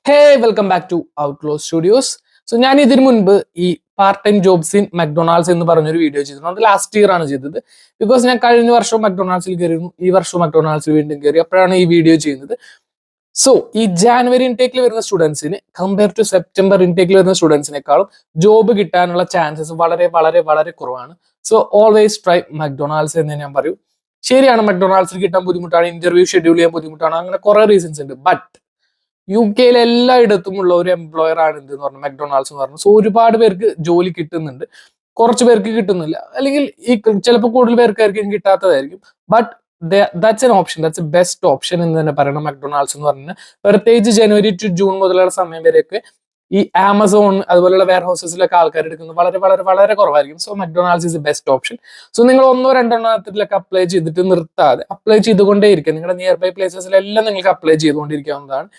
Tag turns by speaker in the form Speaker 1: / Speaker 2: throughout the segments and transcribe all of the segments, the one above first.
Speaker 1: Hey welcome back to outlaw studios. So ഞാൻ ഇതിനു മുൻപ് ഈ part time jobs in McDonald's എന്ന് പറഞ്ഞൊരു വീഡിയോ ചെയ്തിരുന്നു. അത് ലാസ്റ്റ് ഇയർ ആണ് ചെയ്തത്. ബിക്കോസ് ഞാൻ കഴിഞ്ഞ വർഷം മക്ഡൊണാൾഡ്സിൽ കയറിയിരുന്നു, ഈ വർഷം മക്ഡൊണാൾഡ്സിൽ വീണ്ടും കയറി, അപ്പോഴാണ് ഈ വീഡിയോ ചെയ്യുന്നത്. സോ ഈ ജാനുവരി ഇൻടേക്കിൽ വരുന്ന സ്റ്റുഡൻസിന് കമ്പയർ ടു സെപ്റ്റംബർ ഇൻടേക്കിൽ വരുന്ന സ്റ്റുഡൻസിനേക്കാളും ജോബ് കിട്ടാനുള്ള ചാൻസസ് വളരെ വളരെ വളരെ കുറവാണ്. സോ ഓൾവേസ് ട്രൈ മക്ഡൊണാൾഡ്സ് എന്ന് ഞാൻ പറയൂ. ശരിയാണ്, മക്ഡൊണാൾഡ്സിൽ കിട്ടാൻ ബുദ്ധിമുട്ടാണ്, ഇന്റർവ്യൂ ഷെഡ്യൂൾ ചെയ്യാൻ ബുദ്ധിമുട്ടാണ്, അങ്ങനെ കുറെ റീസൺസ് ഉണ്ട്. ബട്ട് യു കെയിൽ എല്ലായിടത്തും ഉള്ള ഒരു എംപ്ലോയർ ആണ് ഇത് എന്ന് പറഞ്ഞു, മക്ഡൊണാൾഡ്സ് എന്ന് പറഞ്ഞു. സോ ഒരുപാട് പേർക്ക് ജോലി കിട്ടുന്നുണ്ട്, കുറച്ച് പേർക്ക് കിട്ടുന്നില്ല, അല്ലെങ്കിൽ ഈ ചിലപ്പോൾ കൂടുതൽ പേർക്കായിരിക്കും കിട്ടാത്തതായിരിക്കും. But that's an option, that's a best option എന്ന് തന്നെ പറയണം മക്ഡൊണാൾഡ്സ് എന്ന് പറഞ്ഞാൽ. പ്രത്യേകിച്ച് ജനുവരി ടു ജൂൺ മുതലുള്ള സമയം വരെയൊക്കെ ഈ ആമസോൺ അതുപോലുള്ള വെയർ ഹൗസസിലൊക്കെ ആൾക്കാർ എടുക്കുന്നത് വളരെ വളരെ വളരെ കുറവായിരിക്കും. So McDonald's is A best option. So നിങ്ങൾ ഒന്നോ രണ്ടെണ്ണത്തിലൊക്കെ അപ്ലൈ ചെയ്തിട്ട് നിർത്താതെ അപ്ലൈ ചെയ്തുകൊണ്ടേയിരിക്കും. നിങ്ങളുടെ നിയർ ബൈ പ്ലേസസിലെല്ലാം നിങ്ങൾക്ക് അപ്ലൈ ചെയ്തുകൊണ്ടിരിക്കാവുന്നതാണ്.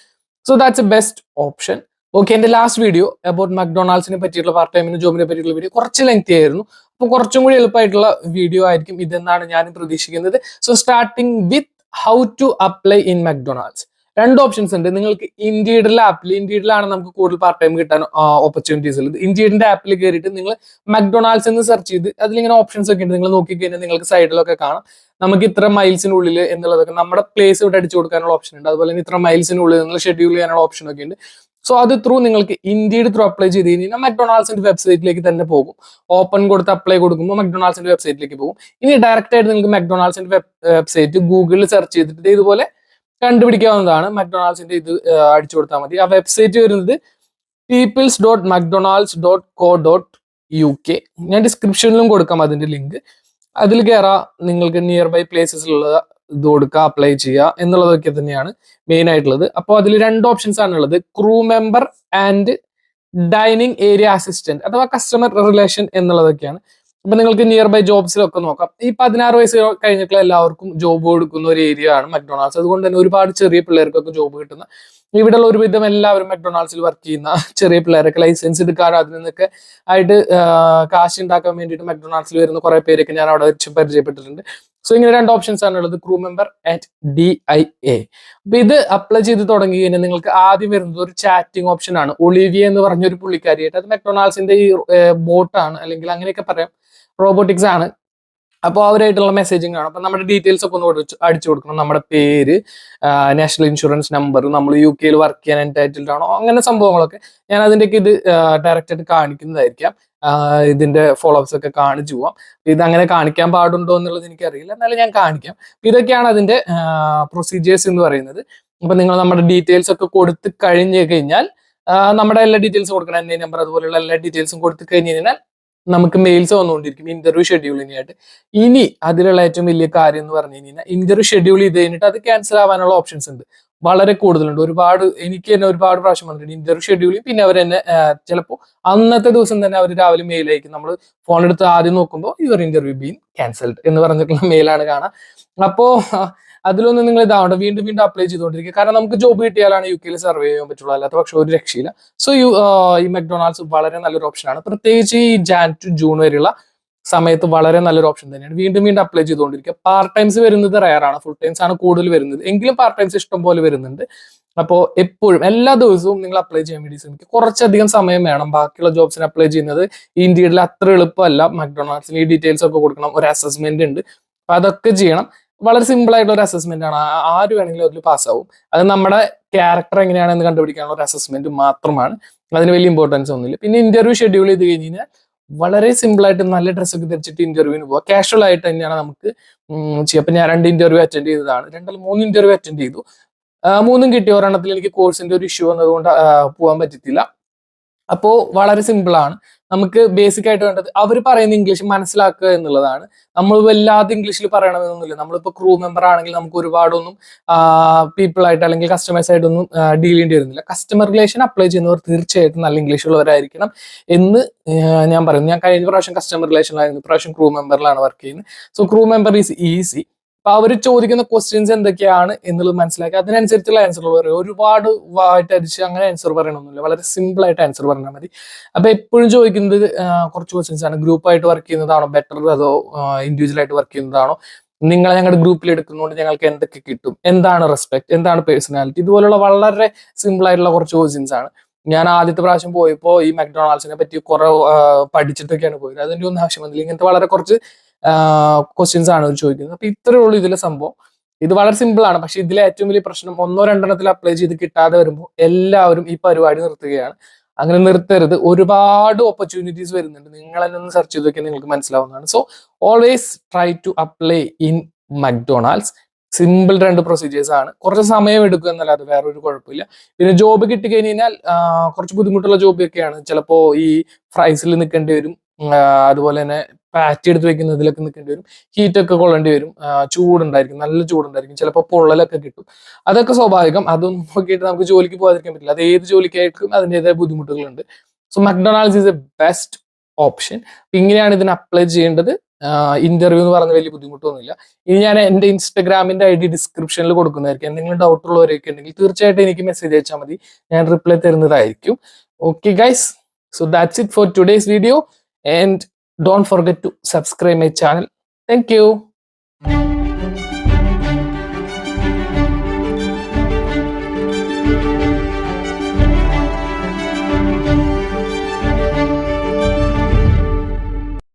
Speaker 1: So that's a best option. Okay, എന്റെ ലാസ്റ്റ് വീഡിയോ അബൌട്ട് മക്ഡൊണാൾഡ്സിനെ പറ്റിയിട്ടുള്ള പാർട്ട് ടൈമിന് ജോബിനെ പറ്റിയിട്ടുള്ള വീഡിയോ കുറച്ച് ലെങ്തി ആയിരുന്നു. അപ്പോൾ കുറച്ചും കൂടി എളുപ്പമായിട്ടുള്ള വീഡിയോ ആയിരിക്കും ഇതെന്നാണ് ഞാൻ പ്രതീക്ഷിക്കുന്നത്. So starting with how to apply in McDonald's. രണ്ട് ഓപ്ഷൻസ് ഉണ്ട്. നിങ്ങൾക്ക് ഇൻഡീഡിലെ ആപ്പിൽ, ഇൻഡീഡിലാണ് നമുക്ക് കൂടുതൽ പാർട്ട് ടൈം കിട്ടാൻ ഓപ്പർച്യൂണിറ്റീസ് ഉള്ളത്. ഇൻഡീഡിന്റെ ആപ്പിൽ കയറിയിട്ട് നിങ്ങൾ മക്ഡൊണാൾഡ്സ് എന്ന് സെർച്ച് ചെയ്ത് അതിലിങ്ങനെ ഓപ്ഷൻസ് ഒക്കെ ഉണ്ട്. നിങ്ങൾ നോക്കിക്കഴിഞ്ഞാൽ നിങ്ങൾക്ക് സൈഡിലൊക്കെ കാണാം നമുക്ക് ഇത്ര മൈൽസിനുള്ളിൽ എന്നുള്ളതൊക്കെ, നമ്മുടെ പ്ലേസ് ഇവിടെ അടിച്ചു കൊടുക്കാനുള്ള ഓപ്ഷൻ ഉണ്ട്. അതുപോലെ തന്നെ ഇത്ര മൈൽസിനുള്ളിൽ നിങ്ങൾ ഷെഡ്യൂൾ ചെയ്യാനുള്ള ഓപ്ഷൻ ഒക്കെ ഉണ്ട്. സോ അത് ത്രൂ നിങ്ങൾക്ക് ഇൻഡീഡ് ത്രൂ അപ്ലൈ ചെയ്ത് കഴിഞ്ഞാൽ മക്ഡൊണാൾഡ്സിന്റെ വെബ്സൈറ്റിലേക്ക് തന്നെ പോകും. ഓപ്പൺ കൊടുത്ത് അപ്ലൈ കൊടുക്കുമ്പോൾ മക്ഡൊണാൾഡ്സിന്റെ വെബ്സൈറ്റിലേക്ക് പോകും. ഇനി ഡയറക്റ്റ് ആയിട്ട് നിങ്ങൾക്ക് മക്ഡൊണാൾഡ്സിന്റെ വെബ്സൈറ്റ് ഗൂഗിളിൽ സെർച്ച് ചെയ്തിട്ട് ഇതുപോലെ കണ്ടുപിടിക്കാവുന്നതാണ്. മക്ഡൊണാൾഡ്സിന്റെ ഇത് അടിച്ചു കൊടുത്താൽ മതി. ആ വെബ്സൈറ്റ് വരുന്നത് peoples.mcdonalds.co.uk. ഞാൻ ഡിസ്ക്രിപ്ഷനിലും കൊടുക്കാം അതിന്റെ ലിങ്ക്. അതിൽ കയറാം, നിങ്ങൾക്ക് നിയർ ബൈ പ്ലേസസിലുള്ള ഇത് കൊടുക്കുക, അപ്ലൈ ചെയ്യുക എന്നുള്ളതൊക്കെ തന്നെയാണ് മെയിൻ ആയിട്ടുള്ളത്. അപ്പോൾ അതിൽ രണ്ട് ഓപ്ഷൻസ് ആണ് ഉള്ളത്, crew member and dining area assistant അഥവാ കസ്റ്റമർ റിലേഷൻ എന്നുള്ളതൊക്കെയാണ്. അപ്പൊ നിങ്ങൾക്ക് നിയർ ബൈ ജോബ്സിലൊക്കെ നോക്കാം. ഈ 16 വയസ്സ് കഴിഞ്ഞിട്ടുള്ള എല്ലാവർക്കും ജോബ് കൊടുക്കുന്ന ഒരു ഏരിയ ആണ് മക്ഡൊണാൾഡ്സ്. അതുകൊണ്ട് തന്നെ ഒരുപാട് ചെറിയ പിള്ളേർക്കൊക്കെ ജോബ് കിട്ടുന്ന, ഇവിടെയുള്ള ഒരുവിധം എല്ലാവരും മക്ഡൊണാൾഡ്സിൽ വർക്ക് ചെയ്യുന്ന ചെറിയ പിള്ളേരൊക്കെ ലൈസൻസ് എടുക്കാനോ അതിൽ നിന്നൊക്കെ ആയിട്ട് കാശ് ഉണ്ടാക്കാൻ വേണ്ടിയിട്ട് മക്ഡൊണാൾഡ്സിൽ വരുന്ന കുറെ പേരൊക്കെ ഞാൻ അവിടെ വെച്ച് പരിചയപ്പെട്ടിട്ടുണ്ട്. സോ ഇങ്ങനെ രണ്ട് ഓപ്ഷൻസ് ആണ് ഉള്ളത്, ക്രൂ മെമ്പർ ആൻഡ് DIA. അപ്പൊ ഇത് അപ്ലൈ ചെയ്ത് തുടങ്ങി കഴിഞ്ഞാൽ നിങ്ങൾക്ക് ആദ്യം വരുന്നത് ഒരു ചാറ്റിംഗ് ഓപ്ഷൻ ആണ്. ഒളിവിയ എന്ന് പറഞ്ഞൊരു പുള്ളിക്കാരിയായിട്ട്, അത് മക്ഡൊണാൾഡ്സിന്റെ ഈ ബോട്ടാണ്, അല്ലെങ്കിൽ അങ്ങനെയൊക്കെ പറയാം, റോബോട്ടിക്സ് ആണ്. അപ്പോൾ അവരായിട്ടുള്ള മെസ്സേജിങ് ആണ്. അപ്പൊ നമ്മുടെ ഡീറ്റെയിൽസ് ഒക്കെ ഒന്ന് അടിച്ചു കൊടുക്കണം. നമ്മുടെ പേര്, നാഷണൽ ഇൻഷുറൻസ് നമ്പർ, നമ്മൾ UK വർക്ക് ചെയ്യാൻ എൻടൈറ്റിൽഡ് ആണോ, അങ്ങനെ സംഭവങ്ങളൊക്കെ ഞാൻ അതിൻ്റെയൊക്കെ ഇത് ഡയറക്റ്റ് ആയിട്ട് കാണിക്കുന്നതായിരിക്കാം. ഇതിന്റെ ഫോളോവേഴ്സ് ഒക്കെ കാണിച്ചു പോവാം. ഇത് അങ്ങനെ കാണിക്കാൻ പാടുണ്ടോ എന്നുള്ളത് എനിക്കറിയില്ല, എന്നാലും ഞാൻ കാണിക്കാം. ഇതൊക്കെയാണ് അതിന്റെ പ്രൊസീജിയേഴ്സ് എന്ന് പറയുന്നത്. അപ്പൊ നിങ്ങൾ നമ്മുടെ ഡീറ്റെയിൽസ് ഒക്കെ കൊടുത്തു കഴിഞ്ഞു കഴിഞ്ഞാൽ, നമ്മുടെ എല്ലാ ഡീറ്റെയിൽസും കൊടുക്കണം, NI നമ്പർ അതുപോലെയുള്ള എല്ലാ ഡീറ്റെയിൽസും കൊടുത്തു കഴിഞ്ഞു കഴിഞ്ഞാൽ നമുക്ക് മെയിൽസ് വന്നുകൊണ്ടിരിക്കും ഇന്റർവ്യൂ ഷെഡ്യൂളിനായിട്ട്. ഇനി അതിലുള്ള ഏറ്റവും വലിയ കാര്യം എന്ന് പറഞ്ഞു കഴിഞ്ഞാൽ, ഇന്റർവ്യൂ ഷെഡ്യൂൾ ചെയ്ത് കഴിഞ്ഞിട്ട് അത് ക്യാൻസൽ ആവാനുള്ള ഓപ്ഷൻസ് ഉണ്ട്, വളരെ കൂടുതലുണ്ട്. എനിക്ക് തന്നെ ഒരുപാട് പ്രാവശ്യം വന്നിട്ടുണ്ട് ഇന്റർവ്യൂ ഷെഡ്യൂൾ ചെയ്യും, പിന്നെ അവർ തന്നെ ചിലപ്പോൾ അന്നത്തെ ദിവസം തന്നെ അവർ രാവിലെ മെയിൽ അയക്കും. നമ്മൾ ഫോൺ എടുത്ത് ആദ്യം നോക്കുമ്പോൾ യുവർ ഇന്റർവ്യൂ ബീൻ ക്യാൻസൽഡ് എന്ന് പറഞ്ഞിട്ടുള്ള മെയിലാണ് കാണാം. അപ്പോ അതിലൊന്നും നിങ്ങൾ ഇതാവണ്ട, വീണ്ടും വീണ്ടും അപ്ലൈ ചെയ്തുകൊണ്ടിരിക്കുക. കാരണം നമുക്ക് ജോബ് കിട്ടിയാലാണ് UK സർവേ ചെയ്യാൻ പറ്റുള്ളൂ, അല്ലാത്ത പക്ഷെ ഒരു രക്ഷയില്ല. സോ ഈ മക്ഡൊണാൾഡ്സ് വളരെ നല്ലൊരു ഓപ്ഷനാണ്, പ്രത്യേകിച്ച് ഈ ജാൻ ടു ജൂൺ വരെയുള്ള സമയത്ത് വളരെ നല്ലൊരു ഓപ്ഷൻ തന്നെയാണ്. വീണ്ടും വീണ്ടും അപ്ലൈ ചെയ്തുകൊണ്ടിരിക്കുക. പാർട്ട് ടൈംസ് വരുന്നത് റയർ ആണ്, ഫുൾ ടൈംസ് ആണ് കൂടുതൽ വരുന്നത്, എങ്കിലും പാർട്ട് ടൈംസ് ഇഷ്ടം പോലെ വരുന്നുണ്ട്. അപ്പോൾ എപ്പോഴും എല്ലാ ദിവസവും നിങ്ങൾ അപ്ലൈ ചെയ്യാൻ വേണ്ടി ശ്രമിക്കുക. കുറച്ചധികം സമയം വേണം. ബാക്കിയുള്ള ജോബ്സിന് അപ്ലൈ ചെയ്യുന്നത് ഇന്ത്യയിൽ അത്ര എളുപ്പമല്ല. മക്ഡൊണാൾഡ്സിന് ഈ ഡീറ്റെയിൽസ് ഒക്കെ കൊടുക്കണം, ഒരു അസസ്മെന്റ് ഉണ്ട്, അപ്പൊ അതൊക്കെ ചെയ്യണം. വളരെ സിമ്പിൾ ആയിട്ടുള്ള ഒരു അസസ്മെന്റ് ആണ്, ആര് വേണമെങ്കിലും അതിൽ പാസ്സാവും. അത് നമ്മുടെ ക്യാരക്ടർ എങ്ങനെയാണെന്ന് കണ്ടുപിടിക്കാനുള്ള ഒരു അസസ്മെന്റ് മാത്രമാണ്, അതിന് വലിയ ഇമ്പോർട്ടൻസ് ഒന്നുമില്ല. പിന്നെ ഇന്റർവ്യൂ ഷെഡ്യൂൾ ചെയ്ത് കഴിഞ്ഞ് കഴിഞ്ഞാൽ വളരെ സിമ്പിൾ ആയിട്ട് നല്ല ഡ്രസ്സൊക്കെ ധരിച്ചിട്ട് ഇന്റർവ്യൂവിന് പോവുക. കാഷ്വൽ ആയിട്ട് തന്നെയാണ് നമുക്ക് ചെയ്യാം. അപ്പൊ ഞാൻ 2 ഇന്റർവ്യൂ അറ്റൻഡ് ചെയ്തതാണ്, 3 ഇന്റർവ്യൂ അറ്റൻഡ് ചെയ്തു. 3ഉം കിട്ടി. ഒരെണ്ണത്തിൽ എനിക്ക് കോഴ്സിന്റെ ഒരു ഇഷ്യൂ വന്നതുകൊണ്ട് പോകാൻ പറ്റത്തില്ല. അപ്പോൾ വളരെ സിമ്പിൾ ആണ്. നമുക്ക് ബേസിക് ആയിട്ട് വേണ്ടത് അവർ പറയുന്ന ഇംഗ്ലീഷ് മനസ്സിലാക്കുക എന്നുള്ളതാണ്. നമ്മൾ വല്ലാതെ ഇംഗ്ലീഷിൽ പറയണമെന്നൊന്നുമില്ല. നമ്മളിപ്പോൾ ക്രൂ മെമ്പർ ആണെങ്കിൽ നമുക്ക് ഒരുപാടൊന്നും പീപ്പിൾ ആയിട്ട് അല്ലെങ്കിൽ കസ്റ്റമേഴ്സ് ആയിട്ടൊന്നും ഡീൽ ചെയ്യേണ്ടി വരുന്നില്ല. കസ്റ്റമർ റിലേഷൻ അപ്ലൈ ചെയ്യുന്നവർ തീർച്ചയായിട്ടും നല്ല ഇംഗ്ലീഷ് ഉള്ളവരായിരിക്കണം എന്ന് ഞാൻ പറയുന്നു. ഞാൻ കഴിഞ്ഞ പ്രാവശ്യം കസ്റ്റമർ റിലേഷനിലായിരുന്നു, പ്രാവശ്യം ക്രൂ മെമ്പറിലാണ് വർക്ക് ചെയ്യുന്നത്. So crew member is easy. അപ്പൊ അവർ ചോദിക്കുന്ന ക്വസ്റ്റ്യൻസ് എന്തൊക്കെയാണ് എന്നുള്ളത് മനസ്സിലാക്കി അതിനനുസരിച്ചുള്ള ആൻസർ പറയും. ഒരുപാട് വായിട്ട് അടിച്ച് അങ്ങനെ ആൻസർ പറയണമെന്നില്ല, വളരെ സിമ്പിൾ ആയിട്ട് ആൻസർ പറഞ്ഞാൽ മതി. അപ്പൊ എപ്പോഴും ചോദിക്കുന്നത് കുറച്ച് ക്വസ്റ്റ്യൻസ് ആണ്. ഗ്രൂപ്പ് ആയിട്ട് വർക്ക് ചെയ്യുന്നതാണോ ബെറ്റർ, അതോ ഇൻഡിവിജ്വൽ ആയിട്ട് വർക്ക് ചെയ്യുന്നതാണോ, നിങ്ങളെ ഞങ്ങളുടെ ഗ്രൂപ്പിൽ എടുക്കുന്നതുകൊണ്ട് ഞങ്ങൾക്ക് എന്തൊക്കെ കിട്ടും, എന്താണ് റെസ്പെക്ട്, എന്താണ് പേഴ്സണാലിറ്റി, ഇതുപോലുള്ള വളരെ സിമ്പിൾ ആയിട്ടുള്ള കുറച്ച് ക്വസ്റ്റ്യൻസ് ആണ്. ഞാൻ ആദ്യത്തെ പ്രാവശ്യം പോയപ്പോൾ ഈ മക്ഡൊണാൾഡ്സിനെ പറ്റി കുറെ പഠിച്ചിട്ടൊക്കെയാണ് പോയത്. അതിന്റെ ഒന്നും ആവശ്യം വന്നില്ല. ഇങ്ങനത്തെ വളരെ കുറച്ച് ക്വസ്റ്റ്യൻസ് ആണ് അവർ ചോദിക്കുന്നത്. അപ്പൊ ഇത്രയേ ഉള്ളൂ ഇതിലെ സംഭവം. ഇത് വളരെ സിമ്പിൾ ആണ്. പക്ഷെ ഇതിലെ ഏറ്റവും വലിയ പ്രശ്നം 1-2 അപ്ലൈ ചെയ്ത് കിട്ടാതെ വരുമ്പോൾ എല്ലാവരും ഈ പരിപാടി നിർത്തുകയാണ്. അങ്ങനെ നിർത്തരുത്. ഒരുപാട് ഓപ്പർച്യൂണിറ്റീസ് വരുന്നുണ്ട്. നിങ്ങൾ തന്നെ ഒന്ന് സെർച്ച് ചെയ്ത് നോക്കിയാൽ നിങ്ങൾക്ക് മനസ്സിലാവുന്നതാണ്. So always try to apply in McDonald's. Simple 2 procedures ആണ്. കുറച്ച് സമയം എടുക്കുക എന്നല്ലാതെ വേറൊരു കുഴപ്പമില്ല. പിന്നെ ജോബ് കിട്ടിക്കഴിഞ്ഞാൽ കുറച്ച് ബുദ്ധിമുട്ടുള്ള ജോബൊക്കെയാണ്. ചിലപ്പോൾ ഈ ഫ്രൈസിൽ നിൽക്കേണ്ടി വരും. അതുപോലെ തന്നെ പാറ്റി എടുത്ത് വെക്കുന്നതിലൊക്കെ നിൽക്കേണ്ടി വരും. ഹീറ്റൊക്കെ കൊള്ളേണ്ടി വരും. ചൂടുണ്ടായിരിക്കും, നല്ല ചൂടുണ്ടായിരിക്കും. ചിലപ്പോൾ പൊള്ളലൊക്കെ കിട്ടും. അതൊക്കെ സ്വാഭാവികം. അതൊന്നും നോക്കിയിട്ട് നമുക്ക് ജോലിക്ക് പോകാതിരിക്കാൻ പറ്റില്ല. അത് ഏത് ജോലിക്കായിട്ടും അതിൻ്റെതായ ബുദ്ധിമുട്ടുകളുണ്ട്. So McDonald's is A best option. ഇങ്ങനെയാണ് ഇതിന് അപ്ലൈ ചെയ്യേണ്ടത്. ഇന്റർവ്യൂ എന്ന് പറഞ്ഞ വലിയ ബുദ്ധിമുട്ടൊന്നുമില്ല. ഇനി ഞാൻ എൻ്റെ ഇൻസ്റ്റഗ്രാമിന്റെ ID ഡിസ്ക്രിപ്ഷനിൽ കൊടുക്കുന്നതായിരിക്കും. എന്തെങ്കിലും ഡൗട്ട് ഉള്ളവരൊക്കെ ഉണ്ടെങ്കിൽ തീർച്ചയായിട്ടും എനിക്ക് മെസ്സേജ് അയച്ചാൽ മതി. ഞാൻ റിപ്ലൈ തരുന്നതായിരിക്കും. Okay guys, so that's it for today's video, and don't forget to subscribe my channel. Thank you.